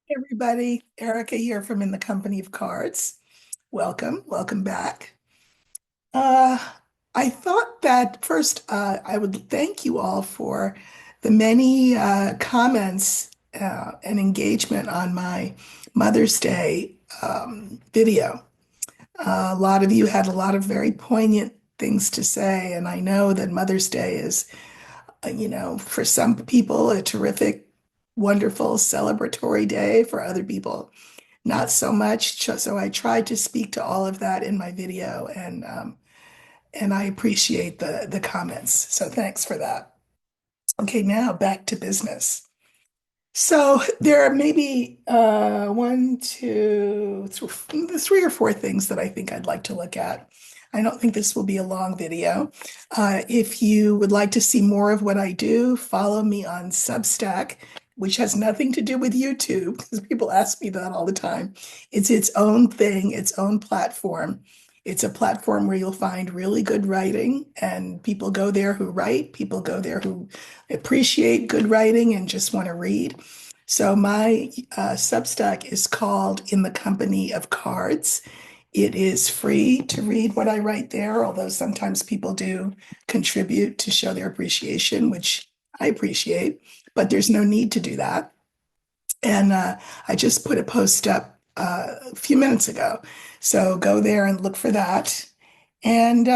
Everybody, Erica here from In the Company of Cards. Welcome back. Uh, I thought that first I would thank you all for the many comments and engagement on my Mother's Day video. A lot of you had a lot of very poignant things to say, and I know that Mother's Day is, for some people, a terrific, wonderful, celebratory day. For other people, not so much. So I tried to speak to all of that in my video, and I appreciate the comments. So thanks for that. Okay, now back to business. So there are maybe one, two, three or four things that I think I'd like to look at. I don't think this will be a long video. If you would like to see more of what I do, follow me on Substack, which has nothing to do with YouTube, because people ask me that all the time. It's its own thing, its own platform. It's a platform where you'll find really good writing, and people go there who write, people go there who appreciate good writing and just want to read. So my Substack is called In the Company of Cards. It is free to read what I write there, although sometimes people do contribute to show their appreciation, which I appreciate, but there's no need to do that. And I just put a post up a few minutes ago. So go there and look for that. And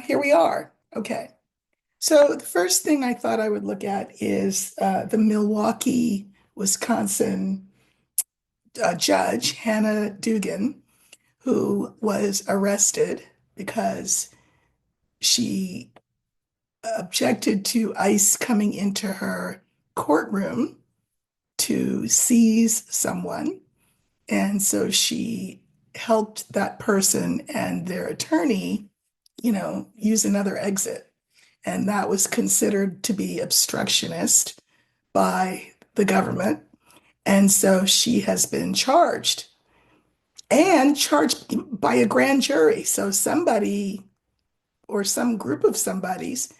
here we are. Okay. So the first thing I thought I would look at is the Milwaukee, Wisconsin judge, Hannah Dugan, who was arrested because she objected to ICE coming into her courtroom to seize someone. And so she helped that person and their attorney, use another exit. And that was considered to be obstructionist by the government. And so she has been charged and charged by a grand jury. So somebody or some group of somebodies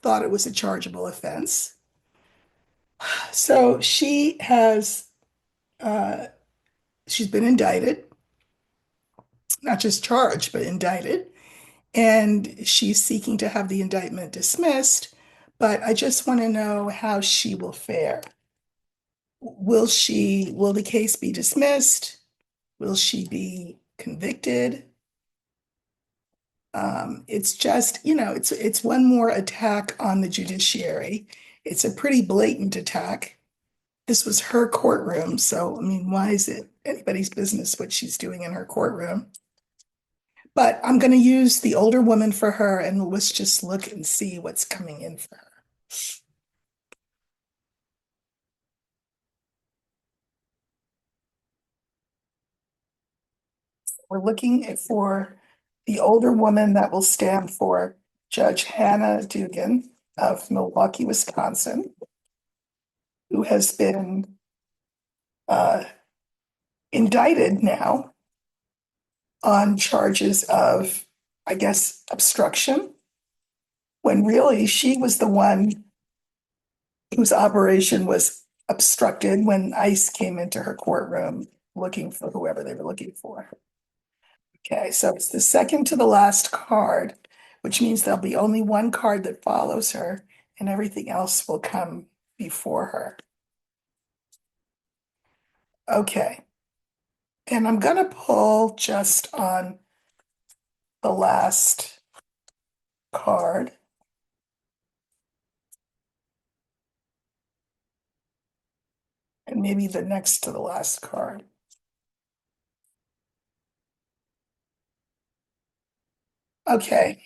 thought it was a chargeable offense. So uh, she's been indicted, not just charged, but indicted. And she's seeking to have the indictment dismissed. But I just want to know how she will fare. Will the case be dismissed? Will she be convicted? It's just, it's one more attack on the judiciary. It's a pretty blatant attack. This was her courtroom, so I mean, why is it anybody's business what she's doing in her courtroom? But I'm going to use the older woman for her, and let's just look and see what's coming in for her. We're looking for the older woman that will stand for Judge Hannah Dugan of Milwaukee, Wisconsin, who has been uh, indicted now on charges of, I guess, obstruction, when really she was the one whose operation was obstructed when ICE came into her courtroom looking for whoever they were looking for. Okay, so it's the second to the last card, which means there'll be only one card that follows her, and everything else will come before her. Okay, and I'm going to pull just on the last card. And maybe the next to the last card. Okay,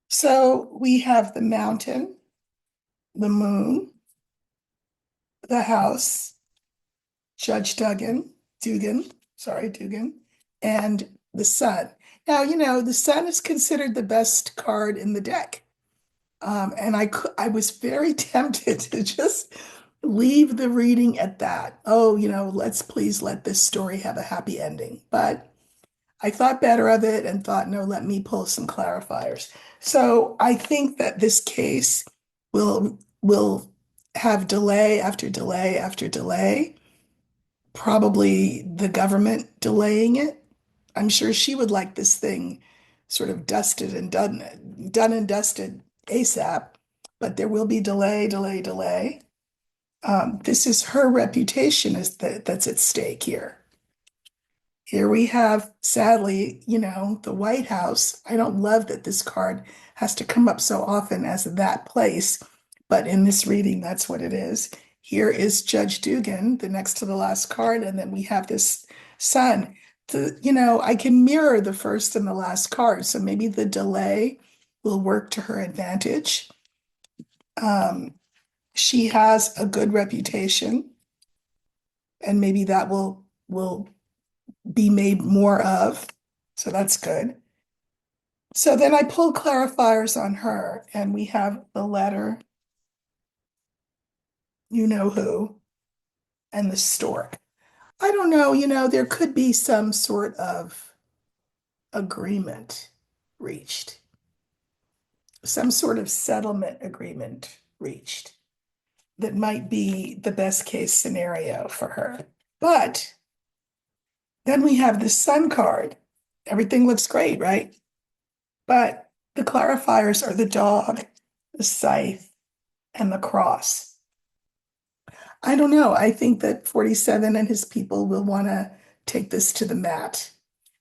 so we have the mountain, the moon, the house, Judge Dugan, and the sun. Now, the sun is considered the best card in the deck. And I was very tempted to just leave the reading at that. Oh, let's please let this story have a happy ending. But I thought better of it and thought, no, let me pull some clarifiers. So I think that this case will have delay after delay after delay. probably the government delaying it. I'm sure she would like this thing sort of dusted and done and dusted ASAP, but there will be delay, delay, delay. This is her reputation that's at stake here. Here we have, sadly, the White House. I don't love that this card has to come up so often as that place, but in this reading, that's what it is. Here is Judge Dugan, the next to the last card, and then we have this sun. I can mirror the first and the last card, so maybe the delay will work to her advantage. She has a good reputation, and maybe that will be made more of. So that's good. So then I pulled clarifiers on her, and we have the letter, you know who, and the stork. I don't know, there could be some sort of agreement reached, some sort of settlement agreement reached that might be the best case scenario for her. But then we have the sun card. Everything looks great, right? But the clarifiers are the dog, the scythe, and the cross. I don't know. I think that 47 and his people will want to take this to the mat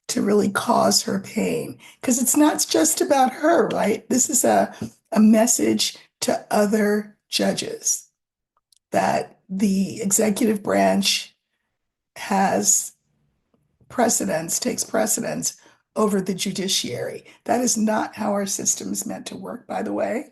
to really cause her pain. Because it's not just about her, right? This is a message to other judges that the executive branch takes precedence over the judiciary. That is not how our system is meant to work, by the way.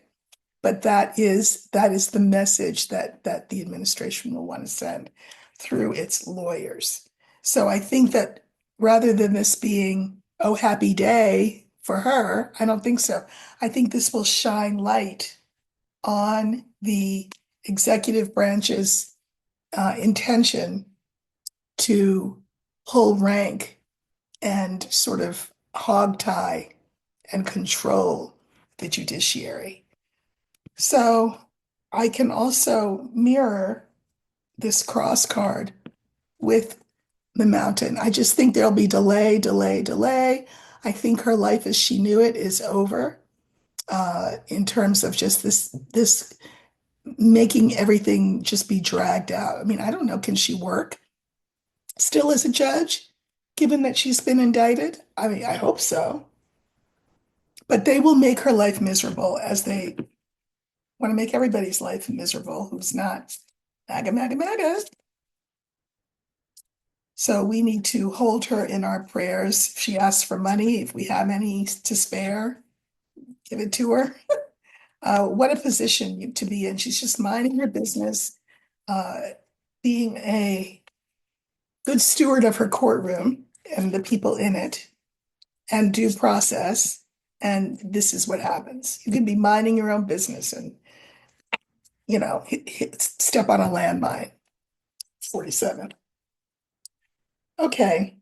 But that is the message that the administration will want to send through its lawyers. So I think that rather than this being, oh, happy day for her, I don't think so. I think this will shine light on the executive branch's intention to pull rank and sort of hog tie and control the judiciary. So I can also mirror this cross card with the mountain. I just think there'll be delay, delay, delay. I think her life as she knew it is over, in terms of just this making everything just be dragged out. I mean, I don't know, can she work still as a judge, given that she's been indicted? I mean, I hope so. But they will make her life miserable, as they want to make everybody's life miserable who's not MAGA, MAGA, MAGA. So we need to hold her in our prayers. If she asks for money, if we have any to spare, give it to her. What a position to be in. She's just minding her business, being a good steward of her courtroom and the people in it, and due process. And this is what happens. You can be minding your own business and, step on a landmine. 47. Okay.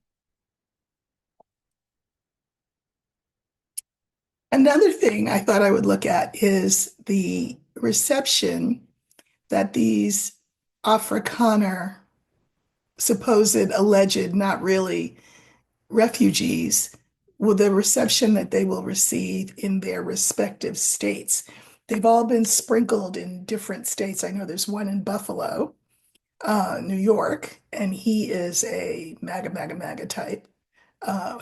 Another thing I thought I would look at is the reception that these Afrikaner, supposed alleged, not really refugees, will the reception that they will receive in their respective states. They've all been sprinkled in different states. I know there's one in Buffalo, New York, and he is a MAGA, MAGA, MAGA type.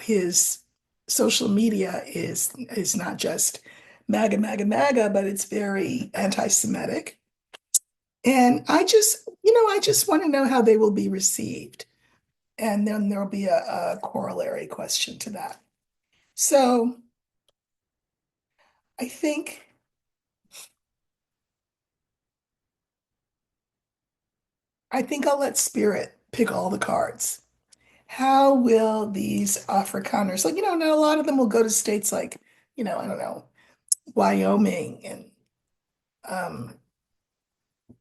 His social media is not just MAGA, MAGA, MAGA, but it's very anti-Semitic. And I just want to know how they will be received. And then there'll be a corollary question to that. So I think I'll let Spirit pick all the cards. How will these Afrikaners, like, now a lot of them will go to states like, I don't know, Wyoming and um,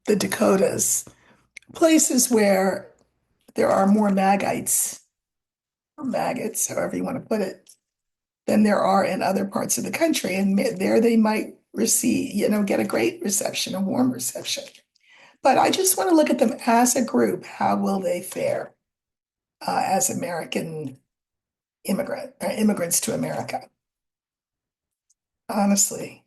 the Dakotas, places where there are more Magites or maggots, however you want to put it, than there are in other parts of the country. And there they might receive, get a great reception, a warm reception. But I just want to look at them as a group. How will they fare? as American immigrants to America. Honestly.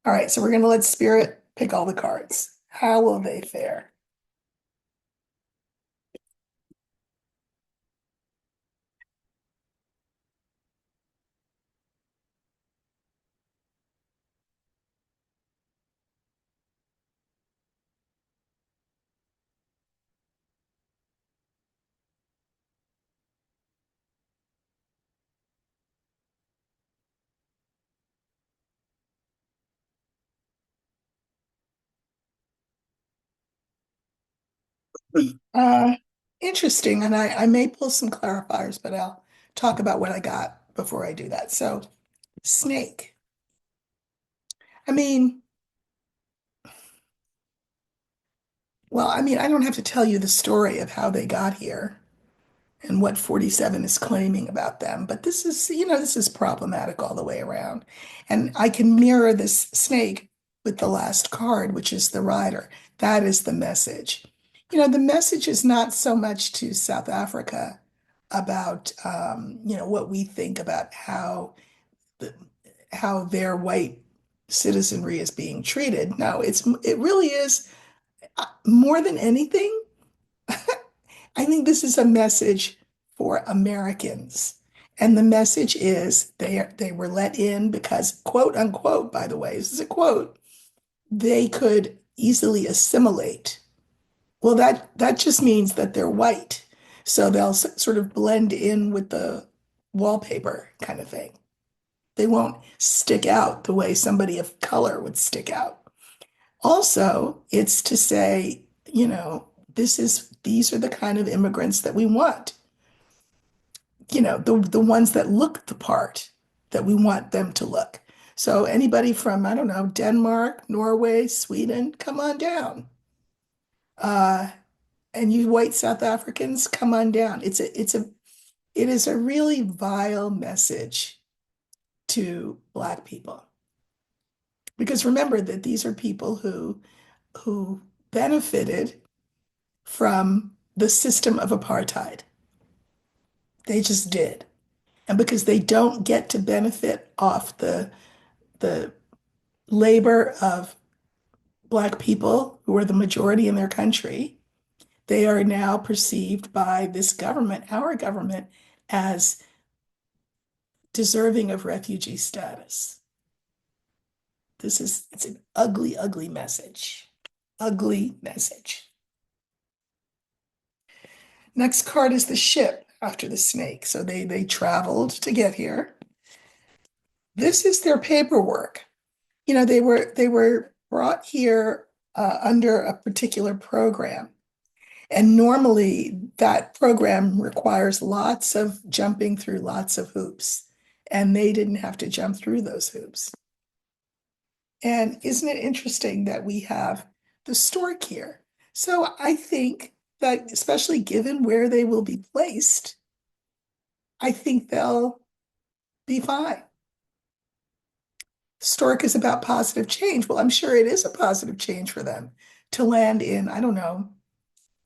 All right, so we're going to let Spirit pick all the cards. How will they fare? Uh, Interesting. And I may pull some clarifiers, but I'll talk about what I got before I do that. So, snake. I mean, I don't have to tell you the story of how they got here and what 47 is claiming about them, but this is problematic all the way around. And I can mirror this snake with the last card, which is the rider. That is the message. The message is not so much to South Africa about, what we think about the, how their white citizenry is being treated. No, it really is more than anything. I think this is a message for Americans. And the message is they were let in because, quote unquote, by the way, this is a quote, they could easily assimilate. Well, that just means that they're white. So they'll sort of blend in with the wallpaper kind of thing. They won't stick out the way somebody of color would stick out. Also, it's to say, these are the kind of immigrants that we want. The ones that look the part that we want them to look. So anybody from, I don't know, Denmark, Norway, Sweden, come on down. Uh, and you white South Africans, come on down. It is a really vile message to Black people. Because remember that these are people who benefited from the system of apartheid. They just did. And because they don't get to benefit off the labor of Black people who are the majority in their country, they are now perceived by this government, our government, as deserving of refugee status. It's an ugly, ugly message. Ugly message. Next card is the ship after the snake. So they traveled to get here. This is their paperwork. They were brought here under a particular program. And normally that program requires lots of jumping through lots of hoops. And they didn't have to jump through those hoops. And isn't it interesting that we have the stork here? So I think that, especially given where they will be placed, I think they'll be fine. Stork is about positive change. Well, I'm sure it is a positive change for them to land in, I don't know,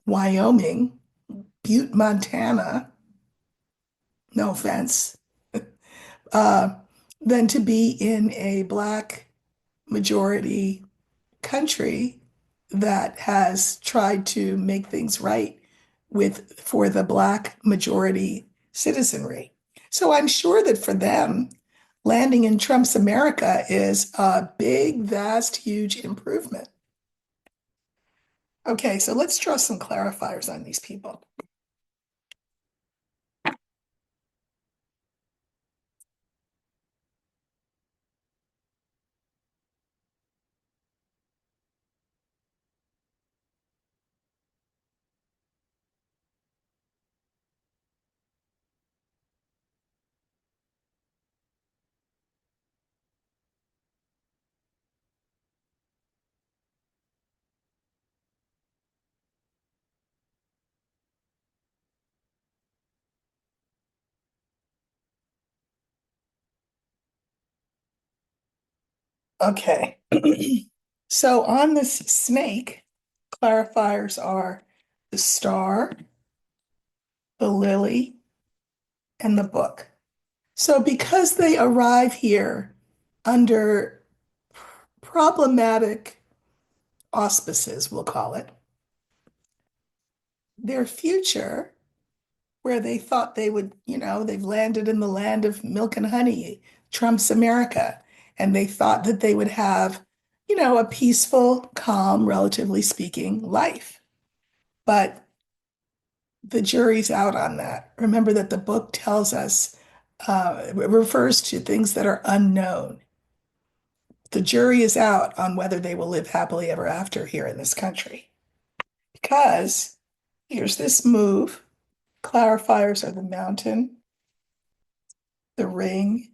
Wyoming, Butte, Montana, no offense, uh, than to be in a Black majority country that has tried to make things right for the Black majority citizenry. So I'm sure that for them, landing in Trump's America is a big, vast, huge improvement. Okay, so let's draw some clarifiers on these people. Okay. So on this snake, clarifiers are the star, the lily, and the book. So because they arrive here under problematic auspices, we'll call it, their future, where they thought they would, they've landed in the land of milk and honey, Trump's America, and they thought that they would have, a peaceful, calm, relatively speaking, life. But the jury's out on that. Remember that the book tells us, it refers to things that are unknown. The jury is out on whether they will live happily ever after here in this country. Because here's this move. Clarifiers are the mountain, the ring,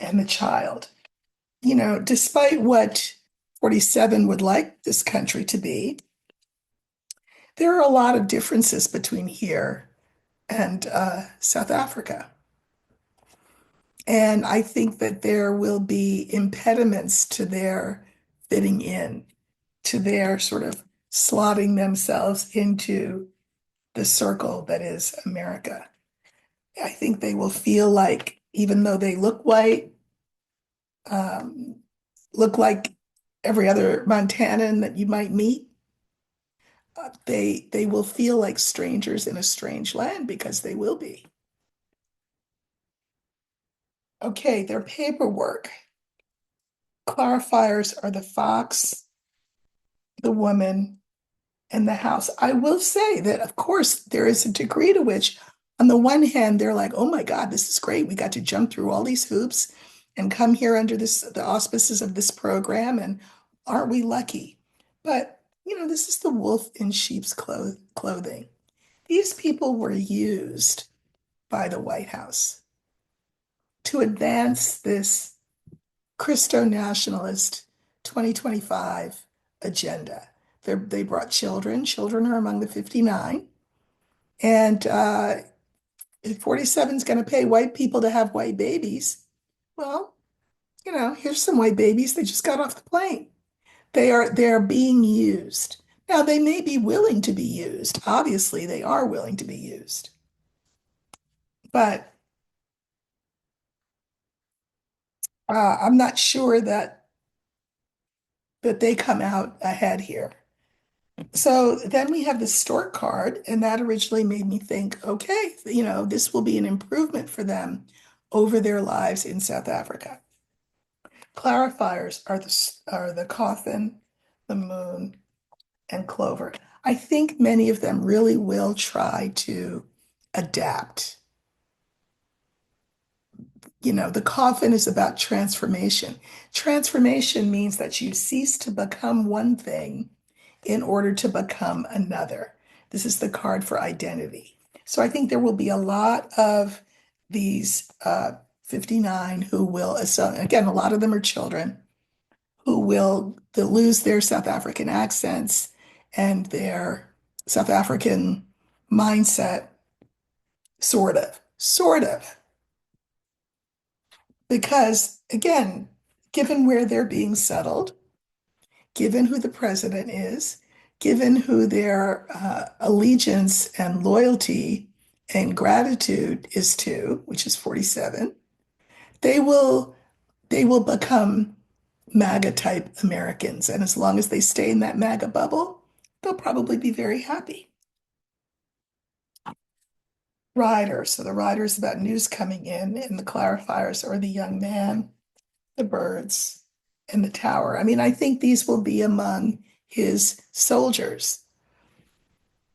and the child. Despite what 47 would like this country to be, there are a lot of differences between here and South Africa. And I think that there will be impediments to their fitting in, to their sort of slotting themselves into the circle that is America. I think they will feel like, even though they look white, um, look like every other Montanan that you might meet, they will feel like strangers in a strange land because they will be. Okay, their paperwork. Clarifiers are the fox, the woman, and the house. I will say that, of course, there is a degree to which, on the one hand, they're like, oh my God, this is great. We got to jump through all these hoops and come here under the auspices of this program. And aren't we lucky? But, this is the wolf in sheep's clothing. These people were used by the White House to advance this Christo-nationalist 2025 agenda. They brought children. Children are among the 59. And if 47 is going to pay white people to have white babies, well, here's some white babies. They just got off the plane. They're being used. Now, they may be willing to be used. Obviously, they are willing to be used. But I'm not sure that they come out ahead here. So then we have the stork card, and that originally made me think, okay, this will be an improvement for them over their lives in South Africa. Clarifiers are the coffin, the moon, and clover. I think many of them really will try to adapt. The coffin is about transformation. Transformation means that you cease to become one thing in order to become another. This is the card for identity. So I think there will be a lot of these 59 who will, again, a lot of them are children, who will they'll lose their South African accents and their South African mindset, sort of. Because again, given where they're being settled, given who the president is, given who their allegiance and loyalty and gratitude is to, which is 47, they will become MAGA type Americans. And as long as they stay in that MAGA bubble, they'll probably be very happy. Rider. So the rider is about news coming in, and the clarifiers are the young man, the birds, and the tower. I mean, I think these will be among his soldiers,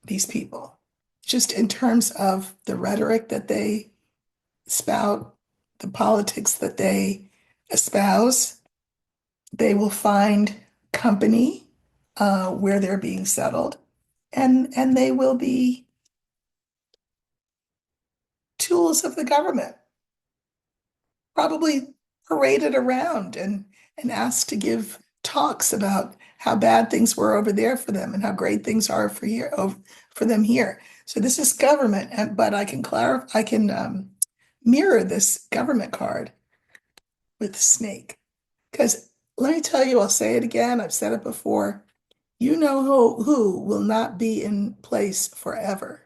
these people, just in terms of the rhetoric that they spout, the politics that they espouse. They will find company where they're being settled, and they will be tools of the government, probably paraded around and asked to give talks about how bad things were over there for them and how great things are for them here. So this is government, but I can clarify, I can mirror this government card with the snake. Because let me tell you, I'll say it again, I've said it before, who will not be in place forever.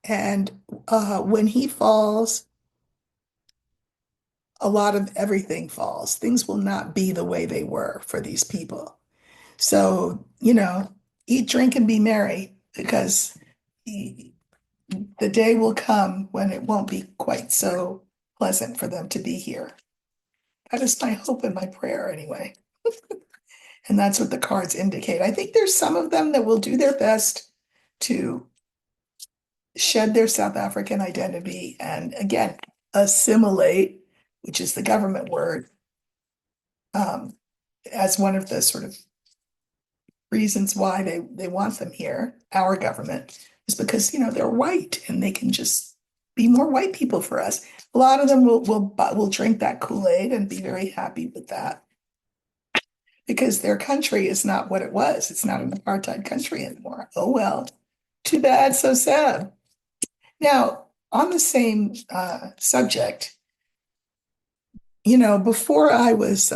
And when he falls, a lot of everything falls. Things will not be the way they were for these people. So, eat, drink, and be merry because the the day will come when it won't be quite so pleasant for them to be here. That is my hope and my prayer, anyway. And that's what the cards indicate. I think there's some of them that will do their best to shed their South African identity and, again, assimilate, which is the government word, um, as one of the sort of reasons why they want them here, our government, is because, they're white and they can just be more white people for us. A lot of them will drink that Kool-Aid and be very happy with that because their country is not what it was. It's not an apartheid country anymore. Oh well, too bad, so sad. Now, on the same subject, before I was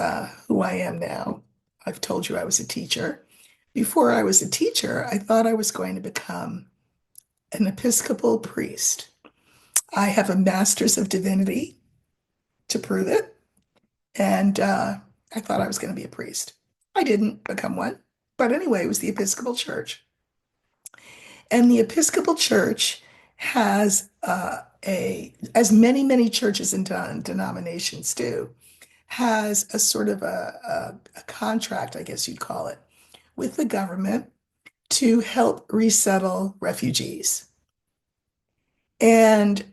who I am now, I've told you I was a teacher. Before I was a teacher, I thought I was going to become an Episcopal priest. I have a master's of divinity to prove it, and I thought I was going to be a priest. I didn't become one, but anyway, it was the Episcopal Church. And the Episcopal Church has as many churches and denominations do, has a sort of a contract, I guess you'd call it, with the government to help resettle refugees. And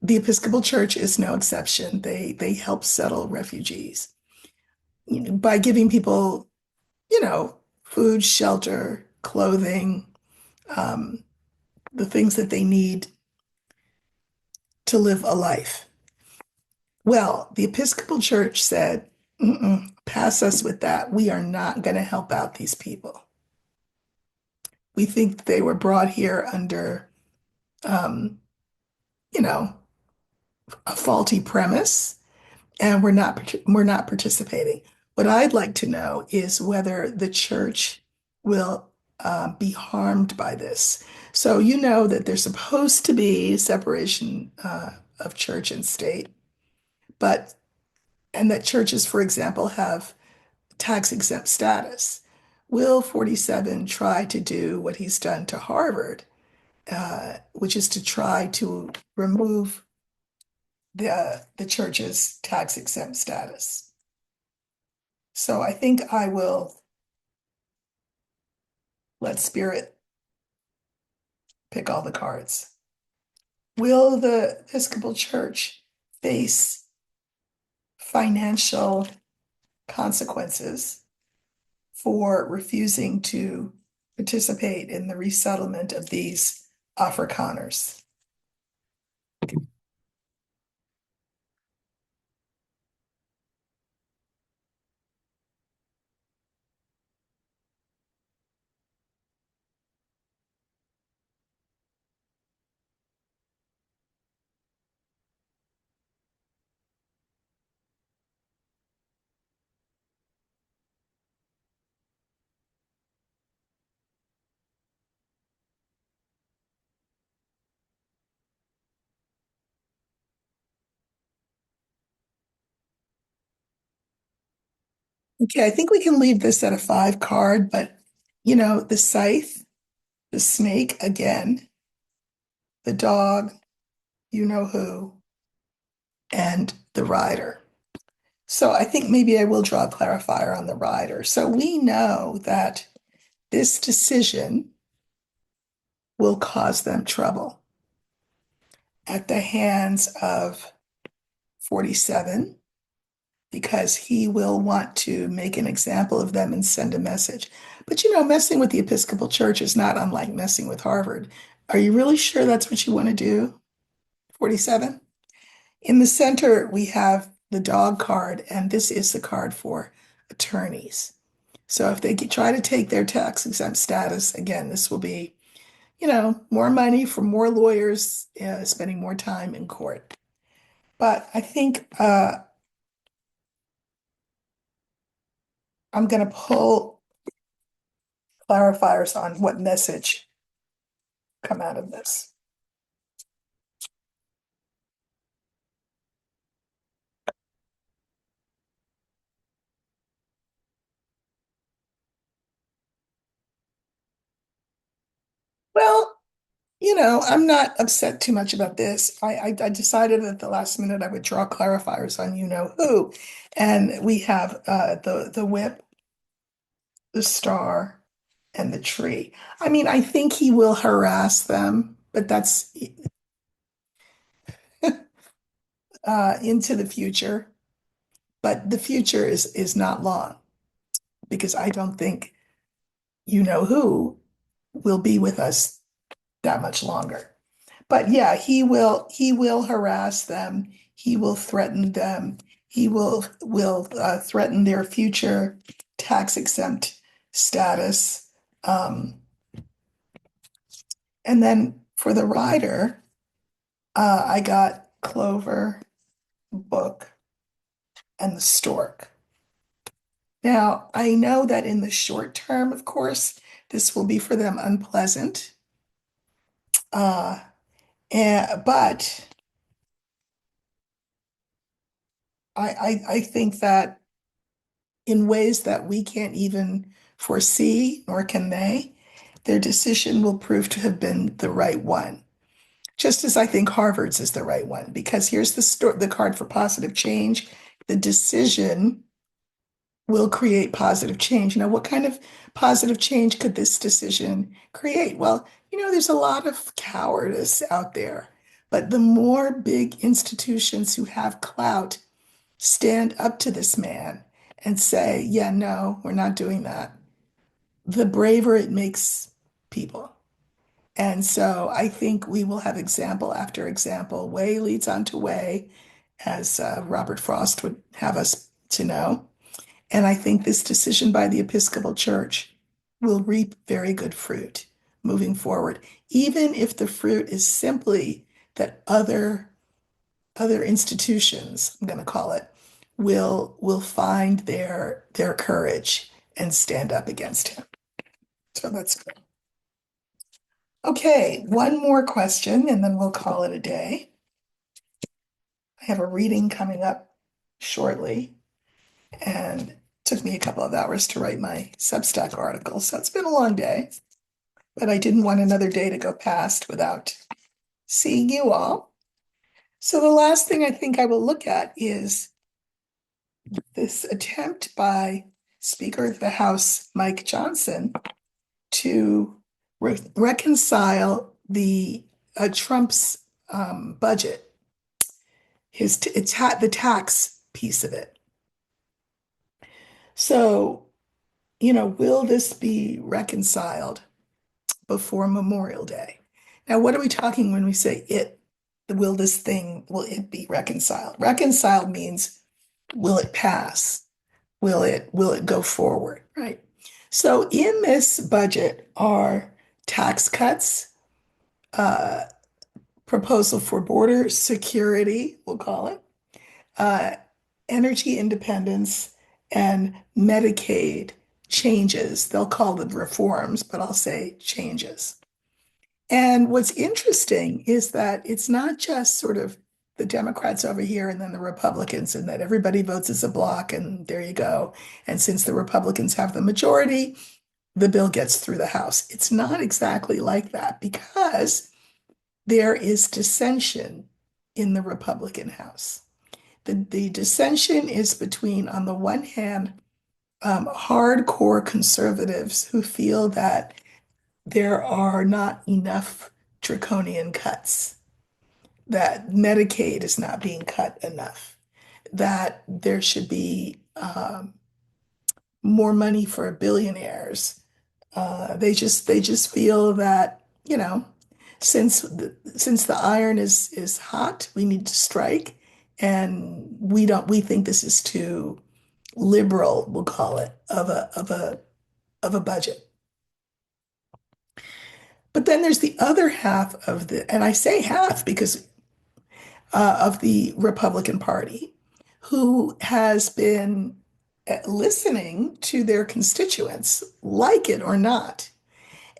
the Episcopal Church is no exception. They help settle refugees, by giving people, food, shelter, clothing, um, the things that they need to live a life. Well, the Episcopal Church said, pass us with that. We are not going to help out these people. We think they were brought here under, um, you know, a faulty premise, and we're not participating. What I'd like to know is whether the church will be harmed by this. So you know that there's supposed to be separation of church and state, but and that churches, for example, have tax exempt status. Will 47 try to do what he's done to Harvard, which is to try to remove the church's tax exempt status? So I think I will let Spirit pick all the cards. Will the Episcopal Church face financial consequences for refusing to participate in the resettlement of these Afrikaners? Okay, I think we can leave this at a 5 card, but the scythe, the snake again, the dog, you know who, and the rider. So I think maybe I will draw a clarifier on the rider. So we know that this decision will cause them trouble at the hands of 47 because he will want to make an example of them and send a message. But messing with the Episcopal Church is not unlike messing with Harvard. Are you really sure that's what you want to do, 47? In the center, we have the dog card, and this is the card for attorneys. So if they try to take their tax exempt status, again, this will be, more money for more lawyers, spending more time in court. But I think I'm going to pull clarifiers on what message come out of this. I'm not upset too much about this. I decided at the last minute I would draw clarifiers on you know who. And we have the whip, the star, and the tree. I mean, I think he will harass them, but that's into the future. But the future is not long because I don't think you know who will be with us that much longer. But yeah, he will harass them. He will threaten them. He will threaten their future tax exempt status. Um, and then for the rider, I got Clover, Book, and the Stork. Now, I know that in the short term, of course, this will be for them unpleasant. Uh, but I think that in ways that we can't even foresee, nor can they, their decision will prove to have been the right one. Just as I think Harvard's is the right one, because here's the card for positive change. The decision will create positive change. Now, what kind of positive change could this decision create? Well, there's a lot of cowardice out there, but the more big institutions who have clout stand up to this man and say, yeah, no, we're not doing that, the braver it makes people. And so I think we will have example after example. Way leads on to way, as Robert Frost would have us to know. And I think this decision by the Episcopal Church will reap very good fruit moving forward, even if the fruit is simply that other institutions, I'm going to call it, will find their courage and stand up against him. So that's good. Okay, one more question and then we'll call it a day. I have a reading coming up shortly, and it took me a couple of hours to write my Substack article, so it's been a long day, but I didn't want another day to go past without seeing you all. So the last thing I think I will look at is this attempt by Speaker of the House Mike Johnson to reconcile the Trump's budget, the tax piece of it. So, will this be reconciled before Memorial Day? Now, what are we talking when we say it? Will it be reconciled? Reconciled means, will it pass? Will it go forward, right? So in this budget are tax cuts, uh, proposal for border security, we'll call it, uh, energy independence, and Medicaid changes. They'll call them reforms, but I'll say changes. And what's interesting is that it's not just sort of the Democrats over here and then the Republicans, and that everybody votes as a block, and there you go. And since the Republicans have the majority, the bill gets through the House. It's not exactly like that because there is dissension in the Republican House. The dissension is between, on the one hand, hardcore conservatives who feel that there are not enough draconian cuts, that Medicaid is not being cut enough, that there should be more money for billionaires. They just feel that, since the iron is hot, we need to strike, and we think this is too liberal, we'll call it, of a budget. But then there's the other half and I say half because of the Republican Party, who has been listening to their constituents, like it or not,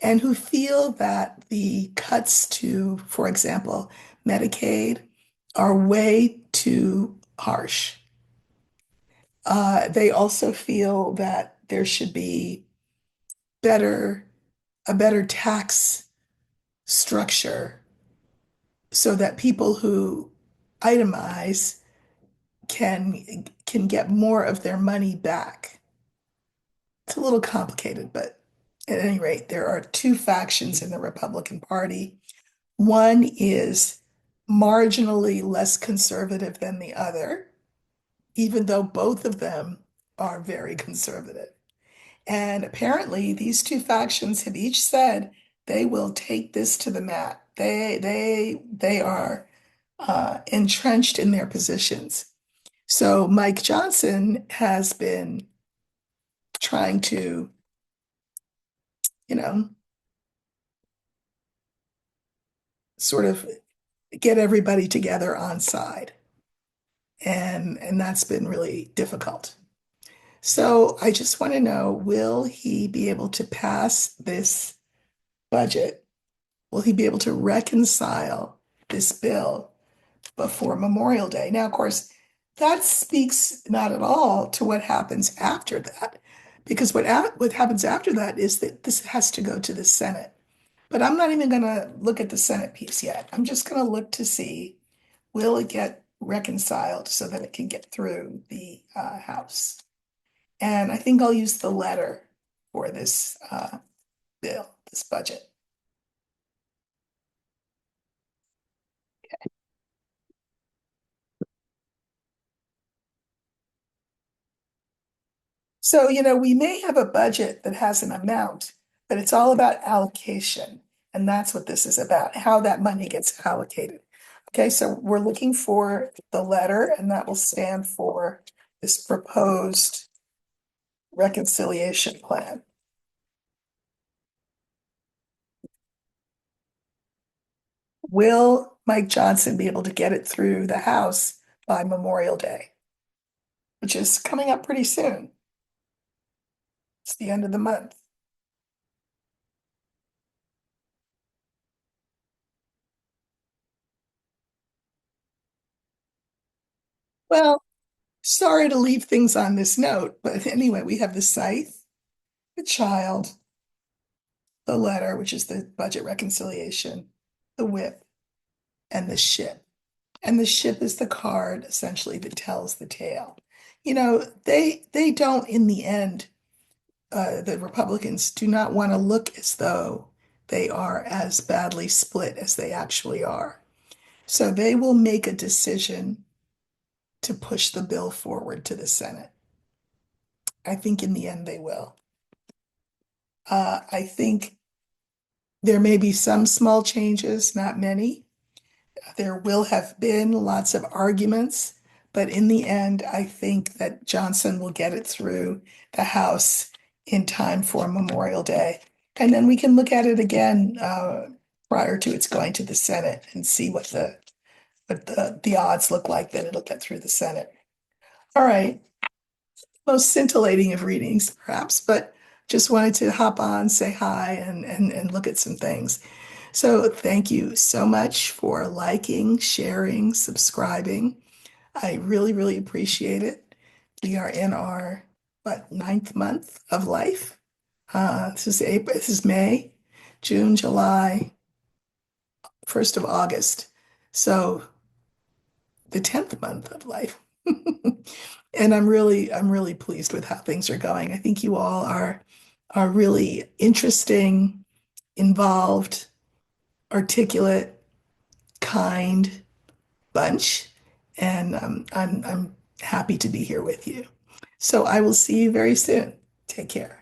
and who feel that the cuts to, for example, Medicaid are way too harsh. They also feel that there should be better a better tax structure so that people who itemize can get more of their money back. It's a little complicated, but at any rate, there are two factions in the Republican Party. One is marginally less conservative than the other, even though both of them are very conservative. And apparently, these two factions have each said they will take this to the mat. They are entrenched in their positions. So Mike Johnson has been trying to, you know, sort of get everybody together on side, and that's been really difficult. So I just want to know, will he be able to pass this budget? Will he be able to reconcile this bill before Memorial Day? Now, of course, that speaks not at all to what happens after that, because what happens after that is that this has to go to the Senate. But I'm not even going to look at the Senate piece yet. I'm just going to look to see, will it get reconciled so that it can get through the House? And I think I'll use the letter for this bill, this budget. So, we may have a budget that has an amount, but it's all about allocation. And that's what this is about, how that money gets allocated. Okay, so we're looking for the letter, and that will stand for this proposed reconciliation plan. Will Mike Johnson be able to get it through the House by Memorial Day, which is coming up pretty soon? It's the end of the month. Well, sorry to leave things on this note, but anyway, we have the scythe, the child, the letter, which is the budget reconciliation, the whip, and the ship. And the ship is the card essentially that tells the tale. They don't in the end, the Republicans do not want to look as though they are as badly split as they actually are. So they will make a decision to push the bill forward to the Senate. I think in the end they will. I think there may be some small changes, not many. There will have been lots of arguments, but in the end, I think that Johnson will get it through the House in time for Memorial Day. And then we can look at it again prior to its going to the Senate and see what the odds look like that it'll get through the Senate. All right, most scintillating of readings, perhaps, but just wanted to hop on, say hi, and look at some things. So thank you so much for liking, sharing, subscribing. I really, really appreciate it. We are in our, ninth month of life. This is April, this is May, June, July, 1st of August. So the 10th month of life. And I'm really pleased with how things are going. I think you all are really interesting, involved, articulate, kind bunch, and I'm happy to be here with you. So I will see you very soon. Take care.